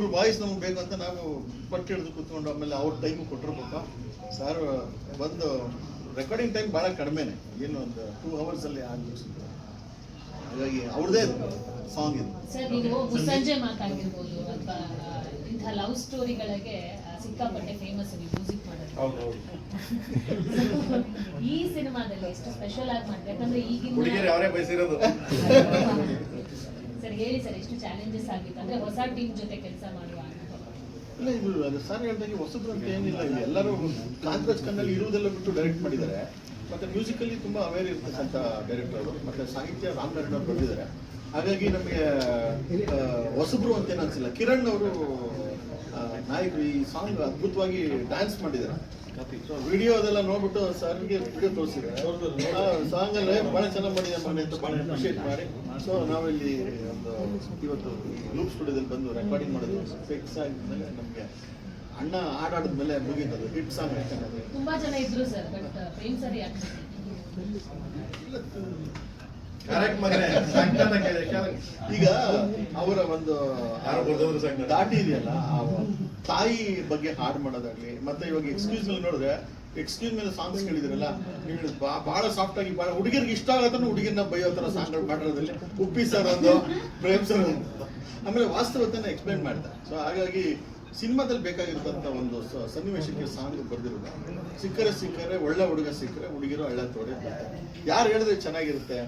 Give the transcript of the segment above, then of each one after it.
ಇವ್ರ ವಾಯ್ಸ್ ನಮ್ಗೆ ಬೇಕು ಅಂತ ನಾವು ಪಟ್ಟು ಹಿಡಿದು ಕೂತ್ಕೊಂಡು ಆಮೇಲೆ ಅವ್ರ ಟೈಮು ಕೊಟ್ಟಿರ್ಬೇಕು. ಸರ್ ಬಂದು ರೆಕಾರ್ಡಿಂಗ್ ಟೈಮ್ ಭಾಳ ಕಡಿಮೆನೆ, ಏನು ಒಂದು 2 ಅವರ್ಸಲ್ಲಿ ಆಗಿಬಿಡ್ಸಿದ್ರು. ಹಾಗಾಗಿ ಅವ್ರದ್ದೇ ಸಾಂಗ್ ಇದು. ಸರ್ ನೀವು ಮುಸ್ಸಂಜೆ ಮಾತಾಗಿರ್ಬೋದು ಅಥವಾ ಇಂಥ ಲವ್ ಸ್ಟೋರಿಗಳಿಗೆ ಸಿಕ್ಕಾಪಟ್ಟೆ ಫೇಮಸ್ ನೀವು ಮ್ಯೂಸಿಕ್ ಮಾಡೋದು. ಈ ಸಿನಿಮಾದಲ್ಲಿ ಎಷ್ಟು ಸ್ಪೆಷಲ್ ಆಗಿ ಮಾಡಿದ್ರೆ, ಯಾಕಂದ್ರೆ ಈಗಿನ ಅವರೇ ಬಯಸಿರೋದು. ಸರ್ ಹೇಳಿ ಸರ್, ಎಷ್ಟು ಚಾಲೆಂಜಸ್ ಆಗಿತ್ತು ಅಂದ್ರೆ ಹೊಸ ಟೀಮ್ ಜೊತೆ ಕೆಲಸ ಮಾಡುವ ಅನುಭವ? ಇಲ್ಲ, ಇದು ಅದು ಸರ್ ಹೇಳ್ದಂಗೆ ಹೊಸಬ್ರು ಅಂತ ಏನಿಲ್ಲ. ಇಲ್ಲಿ ಎಲ್ಲರೂ ಕಾಂಗ್ರೆಸ್ ಕಣ್ಣಲ್ಲಿ ಇರುವುದೆಲ್ಲ ಬಿಟ್ಟು ಡೈರೆಕ್ಟ್ ಮಾಡಿದ್ದಾರೆ. ಮತ್ತು ಮ್ಯೂಸಿಕಲ್ಲಿ ತುಂಬ ಅವೇರ್ ಇರ್ತಕ್ಕಂಥ ಡೈರೆಕ್ಟರ್ ಅವರು, ಮತ್ತು ಸಾಹಿತ್ಯ ರಾಮನಾರಾಯಣ ಅವರು ಬಂದಿದ್ದಾರೆ. ಹಾಗಾಗಿ ನಮಗೆ ಹೊಸಬ್ರು ಅಂತೇನು ಅನಿಸಿಲ್ಲ. ಕಿರಣ್ ಅವರು ನಾಯಕರು ಈ ಸಾಂಗ್ ಅದ್ಭುತವಾಗಿ ಡ್ಯಾನ್ಸ್ ಮಾಡಿದ್ದಾರೆ. ಸೊ ವಿಡಿಯೋ ಅದೆಲ್ಲ ನೋಡ್ಬಿಟ್ಟು ಸರ್ಗೆ ವಿಡಿಯೋ ತೋರಿಸಿದ್ದಾರೆ. ಸಾಂಗಲ್ಲೇ ಭಾಳ ಚೆನ್ನಾಗಿ ಮಾಡಿದ್ದಾರೆ ಮನೆ ಅಂತ ಭಾಳ ಅಪ್ರಿಷಿಯೇಟ್ ಮಾಡಿ. ಸೊ ನಾವಿಲ್ಲಿ ಒಂದು ಇವತ್ತು ಲೂಪ್ ಸ್ಟುಡಿಯೋದಲ್ಲಿ ಬಂದು ರೆಕಾರ್ಡಿಂಗ್ ಮಾಡೋದು ಫಿಕ್ಸ್ ಆಗಿದ್ಮೇಲೆ ನಮಗೆ ಅಣ್ಣ ಹಾಡಾಡಿದ್ಮೇಲೆ ಮುಗಿತದು ಹಿಟ್ ಸಾಂಗ್. ಯಾಕಂದ್ರೆ ತುಂಬಾ ಜನ ಇದ್ರು ಸರ್, ಬಟ್ ಪ್ರೇಮ್ ಸರ್ ಯಾಕೆ ಈಗ ಅವರ ಒಂದು ದಾಟಿ ಇದೆಯಲ್ಲ, ತಾಯಿ ಬಗ್ಗೆ ಹಾಡು ಮಾಡೋದಾಗ್ಲಿ, ಮತ್ತೆ ಇವಾಗ ಎಕ್ಸ್ಕ್ಯೂಸ್ ಮೇಲೆ ನೋಡಿದ್ರೆ ಎಕ್ಸ್ಕ್ಯೂಸ್ ಮೇಲೆ ಸಾಂಗ್ಸ್ ಕೇಳಿದ್ರಲ್ಲ ನೀವು, ಬಹಳ ಸಾಫ್ಟ್ ಆಗಿ ಬಹಳ ಹುಡುಗಿರಿಗೆ ಇಷ್ಟ ಆಗತ್ತನ್ನು ಹುಡುಗಿನ ಬೈಯೋ ತರ ಸಾಂಗ್ಗಳು ಮಾಡಿರೋದ್ರಲ್ಲಿ ಉಪ್ಪಿ ಸರ್ ಒಂದು, ಪ್ರೇಮ್ ಸರ್ ಒಂದು, ಆಮೇಲೆ ವಾಸ್ತವತೆನ ಎಕ್ಸ್ಪ್ಲೈನ್ ಮಾಡ್ತಾರೆ. ಸೊ ಹಾಗಾಗಿ ಸಿನಿಮಾದಲ್ಲಿ ಬೇಕಾಗಿರ್ತಂಥ ಒಂದು ಸನ್ನಿವೇಶಕ್ಕೆ ಸಾಂಗ್ ಬರ್ದಿರೋದು. ಸಿಕ್ಕರೆ ಒಳ್ಳೆ ಹುಡುಗ ಸಿಕ್ಕರೆ ಹುಡುಗಿರು ಹಳ್ಳ ತೋಡೆ ಯಾರು ಹೇಳಿದ್ರೆ ಚೆನ್ನಾಗಿರುತ್ತೆ.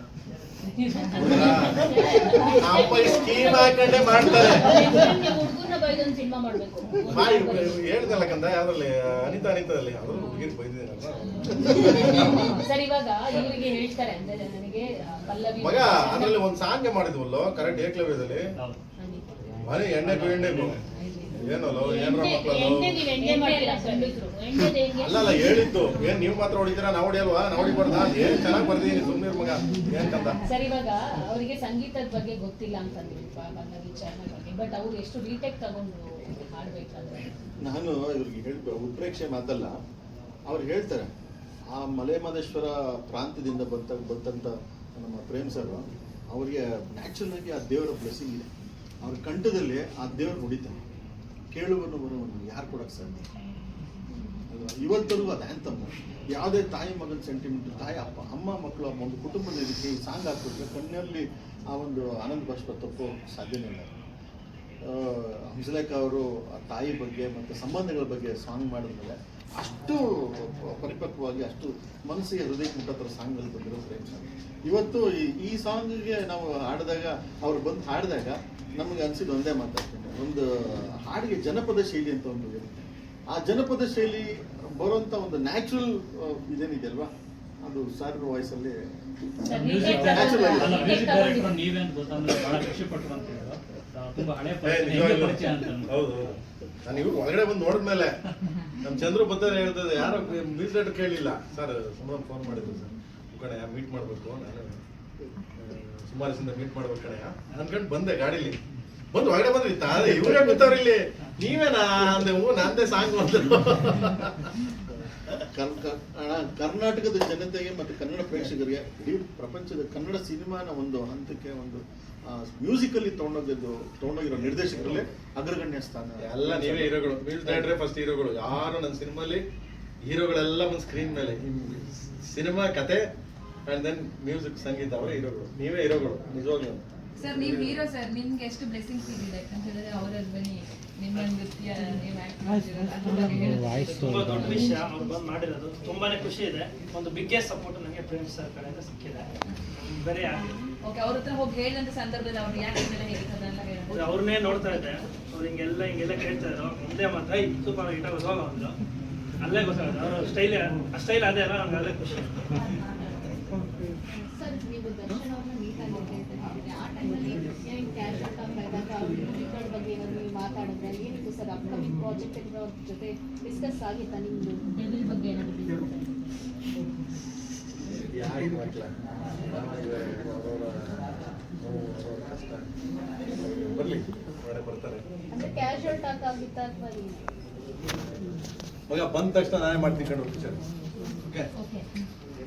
ಹೇಳ್ದಲ್ಲ ಕಂದ ಯಾವ್ದ್ರಲ್ಲಿ ಅನಿತಾದಲ್ಲಿ ಯಾವ್ದು ಹುಡುಗಿರ್ ಬೈದಿದ್ದೀರಲ್ಲ ಸರ್. ಇವಾಗ ಇವರಿಗೆ ಹೇಳ್ತಾರೆ ಅಂದ್ರೆ ನನಗೆ ಪಲ್ಲವಿ ಮಗ ಅದ್ರಲ್ಲಿ ಒಂದ್ ಸಾಂಗ್ ಮಾಡಿದ್ವಲ್ಲೋ ಕರೆಕ್ಟ್ ಏಕ್ಲವ್ಯದಲ್ಲಿ ಮನೆ ಎಣ್ಣೆ ಏನಲ್ಲ ಏನ್ರ ಅಲ್ಲಲ್ಲ ಹೇಳಿದ್ದು ಏನ್ ನೀವು ಮಾತ್ರ ಹೊಡಿತೀರಾ ನಾವು ಹೊಡಿಯಲ್ವಾ, ನಾವು ಹೊಡಿಬಾರ್ದ? ಏನ್ ಚೆನ್ನಾಗಿ ಬರ್ದಿದ್ದೀನಿ ಸುಮ್ಮನೆ ಮಗ ಏನ್ ಕಂದ. ಸರ್ ಇವಾಗ ಅವರಿಗೆ ಸಂಗೀತದ ಬಗ್ಗೆ ಗೊತ್ತಿಲ್ಲ ಅಂತಂದ್ರಿ ವಿಚಾರ ಬಗ್ಗೆ, ಬಟ್ ಅವ್ರು ಎಷ್ಟು ರೀಟೇಕ್ ತಗೊಂಡು ಹಾಡ್ಬೇಕಂದ್ರೆ ನಾನು ಇವ್ರಿಗೆ ಹೇಳ್ಬೇಕು, ಉತ್ಪ್ರೇಕ್ಷೆ ಮಾತಲ್ಲ, ಅವ್ರು ಹೇಳ್ತಾರೆ ಆ ಮಲೆಮಹದೇಶ್ವರ ಪ್ರಾಂತ್ಯದಿಂದ ಬಂದಂತ ನಮ್ಮ ಪ್ರೇಮ್ ಸರ್ ಅವ್ರಿಗೆ ನ್ಯಾಚುರಲ್ ಆಗಿ ಆ ದೇವರ ಬ್ಲೆಸ್ಸಿಂಗ್ ಇದೆ. ಅವ್ರ ಕಂಠದಲ್ಲಿ ಆ ದೇವರು ನುಡಿತಾನೆ, ಕೇಳುವನ್ನು ಬರುವನ್ನು ಯಾರು ಕೊಡಕ್ಕೆ ಸಾಧ್ಯ ಅಲ್ವಾ? ಇವತ್ತರೆಗೂ ಅದು ಆ್ಯಂಥಮ್. ಯಾವುದೇ ತಾಯಿ ಮಗನ ಸೆಂಟಿಮೆಂಟ್, ತಾಯಿ ಅಮ್ಮ ಮಕ್ಕಳು ಒಂದು ಕುಟುಂಬದ ಇದಕ್ಕೆ ಈ ಸಾಂಗ್ ಹಾಕ್ಬಿಟ್ರೆ ಕಣ್ಣಲ್ಲಿ ಆ ಒಂದು ಆನಂದ ಬಾಷ್ಪ ತಪ್ಪೋ ಸಾಧ್ಯನೇ ಇಲ್ಲ. ಹಂಸಲೇಖ ಅವರು ಆ ತಾಯಿ ಬಗ್ಗೆ ಮತ್ತು ಸಂಬಂಧಗಳ ಬಗ್ಗೆ ಸಾಂಗ್ ಮಾಡಿದ್ಮೇಲೆ ಅಷ್ಟು ಪರಿಪಕ್ವವಾಗಿ, ಅಷ್ಟು ಮನಸ್ಸಿಗೆ ಹೃದಯಕ್ಕೆ ಮುಟ್ಟತ್ರ ಸಾಂಗ್ಗಳು ಬಂದಿರೋ ಪ್ರೇಮ್ ಸಾಂಗ್. ಇವತ್ತು ಈ ಸಾಂಗ್ಗೆ ನಾವು ಹಾಡಿದಾಗ, ಅವ್ರು ಬಂದು ಹಾಡಿದಾಗ ನಮಗೆ ಅನಿಸಿದ್ದು ಒಂದೇ ಮಾತಾಡ್ತೀನಿ, ಒಂದು ಹಾಡಿಗೆ ಜನಪದ ಶೈಲಿ ಅಂತ ಒಂದು ಇರುತ್ತೆ. ಆ ಜನಪದ ಶೈಲಿ ಬರುವಂಥ ಒಂದು ನ್ಯಾಚುರಲ್ ಇದೇನಿದೆ ಅಲ್ವಾ, ಅದು ಸರ್ ವಾಯ್ಸಲ್ಲಿ ಹೌದು. ನಾನು ಇವ್ರು ಹೊರಗಡೆ ಬಂದು ನೋಡಿದ್ಮೇಲೆ ನಮ್ ಚಂದ್ರು ಬದ್ದರೆ ಹೇಳ್ತದೆ, ಯಾರೋ ಮ್ಯೂಸಿಕ್ ಡೈರೆಕ್ಟರ್ ಕೇಳಿಲ್ಲ ಸರ್, ಸುಮಾರು ಫೋನ್ ಮಾಡಿದ್ರು ಸರ್, ಕಡೆ ಮೀಟ್ ಮಾಡ್ಬೇಕು, ನಾನು ಸುಮಾರು ದಿವಸದಿಂದ ಮೀಟ್ ಮಾಡ್ಬೇಕು ಕಡೆ ಅನ್ಕೊಂಡು ಬಂದೆ. ಗಾಡಿಲಿ ಬಂದು ಹೊರಗಡೆ ಬಂದ್ರಿ ತಾನೇ ಇವ್ರೇ ಗೊತ್ತವ್ರು ಇಲ್ಲಿ, ನೀವೇನಾ ಅಂದೆ. ನಂದೇ ಸಾಂಗ್ ಬಂದ್ರು. ಕರ್ನಾಟಕದ ಜನತೆಗೆ ಮತ್ತು ಕನ್ನಡ ಪ್ರೇಕ್ಷಕರಿಗೆ, ಇಡೀ ಪ್ರಪಂಚದ ಕನ್ನಡ ಸಿನಿಮಾನ ಒಂದು ಹಂತಕ್ಕೆ, ಒಂದು ಮ್ಯೂಸಿಕಲ್ಲಿ ತಗೊಂಡೋಗಿರೋ ನಿರ್ದೇಶಕರಲ್ಲಿ ಅಗ್ರಗಣ್ಯ ಸ್ಥಾನ. ಎಲ್ಲ ನೀವೇ ಹೀರೋಗಳು, ಮ್ಯೂಸಿಕ್ ಡೈರೆಕ್ಟರ್ ಫಸ್ಟ್ ಹೀರೋಗಳು. ಯಾರು ನನ್ನ ಸಿನಿಮಾಲಿ ಹೀರೋಗಳೆಲ್ಲ ಬಂದು ಸ್ಕ್ರೀನ್ ಮೇಲೆ, ಸಿನಿಮಾ ಕತೆ ಅಂಡ್ ದೆನ್ ಮ್ಯೂಸಿಕ್ ಸಂಗೀತ, ಅವರೇ ಹೀರೋಗಳು, ನೀವೇ ಹೀರೋಗಳು ನಿಜವಾಗ್ಲೂ. ಸರ್ ನೀವು ಹೀರೋ ಸರ್, ನಿಮ್ಗೆ ಎಷ್ಟು ಬ್ಲೆಸ್ಸಿಂಗ್ಸ್ ಇದೆ ಅಂತ ಹೇಳಿದ್ರೆ ಅವರ ಬನ್ನಿ ನಿಮ್ಮ ನೃತ್ಯ ತುಂಬಾ ದೊಡ್ಡ ವಿಷಯ ಅವ್ರು ಬಂದು ಮಾಡಿರೋದು, ತುಂಬಾನೇ ಖುಷಿ ಇದೆ. ಒಂದು ಬಿಗ್ಗೆಸ್ಟ್ ಸಪೋರ್ಟ್ ನನಗೆ ಪ್ರೇಮ್ ಸರ್ ಕಡೆಯಿಂದ ಸಿಕ್ಕಿದೆ, ಬೇರೆ ಯಾಕೆ. ಓಕೆ, ಅವ್ರ ಹತ್ರ ಹೋಗಿ ಹೇಳಿದಂತ ಸಂದರ್ಭದಲ್ಲಿ ಅವ್ರು ಯಾಕೆ ಹೇಳ್ತಾರೆ, ಅವ್ರನ್ನೇ ನೋಡ್ತಾ ಇದ್ದೆ, ಅವ್ರು ಹಿಂಗೆಲ್ಲ ಕೇಳ್ತಾ ಇದ್ರು. ಒಂದೇ ಮಾತ್ರ ಸೂಪರ್ ಇಟ್ಟಾಗ ಹೋಗ ಅಂದ್ರು, ಅಲ್ಲೇ ಗೊತ್ತಾಗುತ್ತೆ ಅವ್ರ ಸ್ಟೈಲ್, ಆ ಸ್ಟೈಲ್ ಅದೇ ಅಲ್ಲ, ನಮ್ಗೆ ಅಲ್ಲೇ ಖುಷಿ. ಸರ್ ನೀವು ದರ್ಶನ್ ಅವ್ರನ್ನ ಮೀಟ್ ಆಗಿದ್ರೆ ಆ ಟೈಮಲ್ಲಿ ಬಗ್ಗೆ ಏನಾದ್ರು ಮಾತಾಡಿದ್ರೆ ಏನಿತ್ತು ಸರ್? ಅಪ್ಕಮಿಂಗ್ ಪ್ರಾಜೆಕ್ಟ್ ಜೊತೆ ಡಿಸ್ಕಸ್ ಆಗಿತ್ತಾ ನಿಮ್ದು ಡೆವಿಲ್ ಬಗ್ಗೆ ಏನಾದ್ರು? ಅಂದ್ರೆ ಕ್ಯಾಶುವಲ್ ಟಾಕ್ ಆಗಿತ್ತಾ ಅಥವಾ ಮಗ ಬಂದ ತಕ್ಷಣ ನಾನೇ ಮಾಡ್ತೀನಿ ಕಂಡು ಪಿಕ್ಚರ್. ಓಕೆ,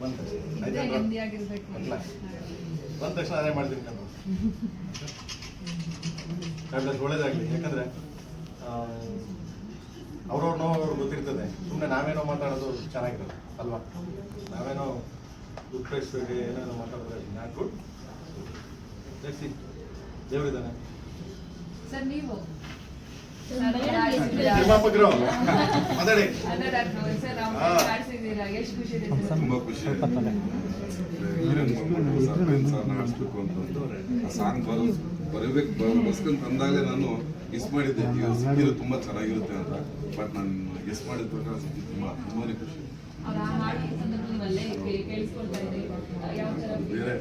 ಬಂದ ತಕ್ಷಣ ನಾನೇ ಮಾಡ್ತೀನಿ ಕಂಡು. ಒಳ್ಳೇದಾಗ್ಲಿ, ಯಾಕಂದ್ರೆ ಅವ್ರವ್ರ ನೋವು ಅವ್ರಿಗೆ ಗೊತ್ತಿರ್ತದೆ. ಸುಮ್ಮನೆ ನಾವೇನೋ ಮಾತಾಡೋದು ಚೆನ್ನಾಗಿರೋದು ಅಲ್ವಾ? ನಾವೇನೋ ಉತ್ಪ್ರೇಕ್ಷೆಗೆ ಏನೇನೋ ಮಾತಾಡಿದ್ರೆ ನಾಟ್ ಗುಡ್. ಜಾಸ್ತಿ ದೇವರಿದ್ದಾನೆ. ಸರ್ ನೀವು ನಿರ್ಮಾಪಕರು ಮಾತಾಡಿ. ಸರ್ ನಾವು ಆಡ್ಸಿದ್ದೀರಾ, ಎಷ್ಟು ಖುಷಿ ಇದೆ ಸರ್? ತುಂಬ ಖುಷಿ ಸಾಂಗ್ ಆಡಿಸ್ಬೇಕು ಅಂತಂದು ಆ ಸಾಂಗ್ ಬರಬೇಕು ಬಸ್ಕೊಂಡ್ ತಂದಾಗಲೇ ನಾನು ಗೆಸ್ ಮಾಡಿದ್ದೆ ಸಿಕ್ಕಿದ್ರೆ ತುಂಬ ಚೆನ್ನಾಗಿರುತ್ತೆ ಅಂತ. ಬಟ್ ನಾನು ಗೆಸ್ ಮಾಡಿದ ಪ್ರಕಾರ ತುಂಬಾನೇ ಖುಷಿ. ಅವ್ರ ಹಾಡಿನ ಸಂದರ್ಭದಲ್ಲಿ ಕೇಳಿಸ್ಕೊಳ್ತಾ ಇದ್ದೀವಿ ಯಾವ ಥರ ಬೇರೆ